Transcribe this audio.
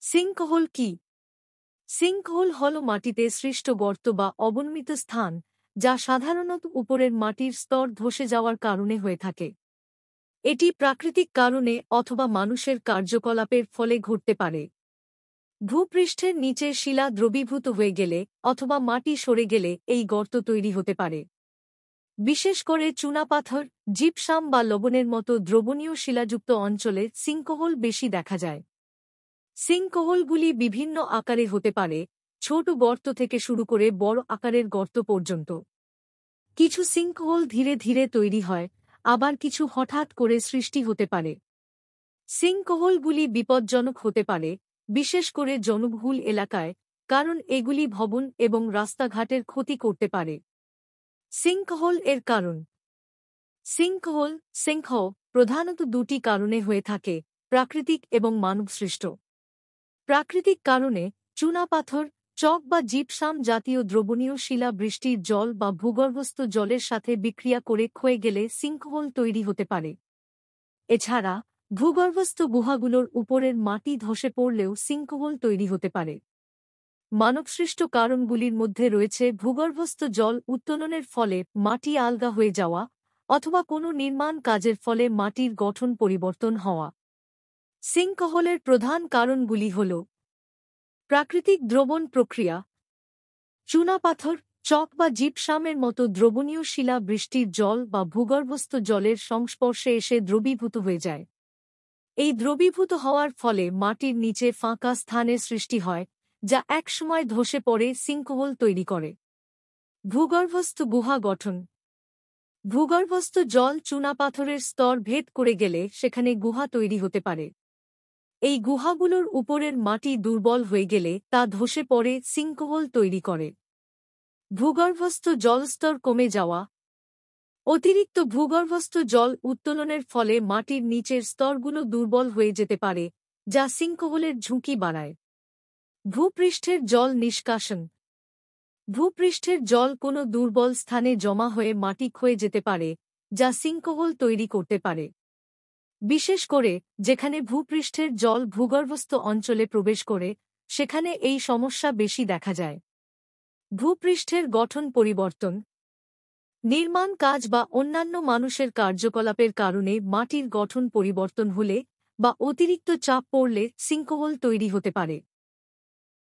Sinkhole কি? Sinkhole হল মাটিতে সৃষ্ট গর্ত বা অবনমিত স্থান, যা সাধারণত উপরের মাটির স্তর ধসে যাওয়ার কারণে হয়ে থাকে। এটি প্রাকৃতিক কারণে অথবা মানুষের কার্যকলাপের ফলে ঘটতে পারে। ভূপৃষ্ঠের নিচের শিলা দ্রবীভূত হয়ে গেলে অথবা মাটি সরে গেলে এই গর্ত তৈরি হতে পারে। বিশেষ করে চুনাপাথর, জিপসাম বা লবণের মতো দ্রবণীয় শিলাযুক্ত অঞ্চলে সিঙ্কহোল বেশি দেখা যায়। সিঙ্কহোলগুলি বিভিন্ন আকারে হতে পারে, ছোট গর্ত থেকে শুরু করে বড় আকারের গর্ত পর্যন্ত। কিছু সিঙ্কহোল ধীরে ধীরে তৈরি হয়, আবার কিছু হঠাৎ করে সৃষ্টি হতে পারে। সিঙ্কহোলগুলি বিপজ্জনক হতে পারে, বিশেষ করে জনবহুল এলাকায়, কারণ এগুলি ভবন এবং রাস্তাঘাটের ক্ষতি করতে পারে। সিঙ্কহোল এর কারণ। সিঙ্কহোল প্রধানত দুটি কারণে হয়ে থাকে: প্রাকৃতিক এবং মানবসৃষ্ট। প্রাকৃতিক কারণে চুনাপাথর, চক বা জিপসাম জাতীয় দ্রবণীয় শিলা বৃষ্টির জল বা ভূগর্ভস্থ জলের সাথে বিক্রিয়া করে ক্ষয়ে গেলে সিঙ্কহোল তৈরি হতে পারে। এছাড়া ভূগর্ভস্থ গুহাগুলোর উপরের মাটি ধসে পড়লেও সিঙ্কহোল তৈরি হতে পারে। মানবসৃষ্ট কারণগুলির মধ্যে রয়েছে ভূগর্ভস্থ জল উত্তোলনের ফলে মাটি আলগা হয়ে যাওয়া অথবা কোনো নির্মাণ কাজের ফলে মাটির গঠন পরিবর্তন হওয়া। সিঙ্কহোলের প্রধান কারণগুলি হল: প্রাকৃতিক দ্রবণ প্রক্রিয়া। চুনাপাথর, চক বা জিপসামের মতো দ্রবণীয় শিলা বৃষ্টির জল বা ভূগর্ভস্থ জলের সংস্পর্শে এসে দ্রবীভূত হয়ে যায়। এই দ্রবীভূত হওয়ার ফলে মাটির নিচে ফাঁকা স্থানের সৃষ্টি হয়, যা একসময় ধসে পড়ে সিঙ্কহোল তৈরি করে। ভূগর্ভস্থ গুহা গঠন। ভূগর্ভস্থ জল চুনাপাথরের স্তর ভেদ করে গেলে সেখানে গুহা তৈরি হতে পারে। এই গুহাগুলোর উপরের মাটি দুর্বল হয়ে গেলে তা ধসে পড়ে সিঙ্কহোল তৈরি করে। ভূগর্ভস্থ জলস্তর কমে যাওয়া। অতিরিক্ত ভূগর্ভস্থ জল উত্তোলনের ফলে মাটির নিচের স্তরগুলো দুর্বল হয়ে যেতে পারে, যা সিঙ্কহোলের ঝুঁকি বাড়ায়। ভূপৃষ্ঠের জল নিষ্কাশন। ভূপৃষ্ঠের জল কোনো দুর্বল স্থানে জমা হয়ে মাটি ক্ষয়ে যেতে পারে, যা সিঙ্কহোল তৈরি করতে পারে। বিশেষ করে যেখানে ভূপৃষ্ঠের জল ভূগর্ভস্থ অঞ্চলে প্রবেশ করে, সেখানে এই সমস্যা বেশি দেখা যায়। ভূপৃষ্ঠের গঠন পরিবর্তন। নির্মাণ কাজ বা অন্যান্য মানুষের কার্যকলাপের কারণে মাটির গঠন পরিবর্তন হলে বা অতিরিক্ত চাপ পড়লে সিঙ্কহোল তৈরি হতে পারে।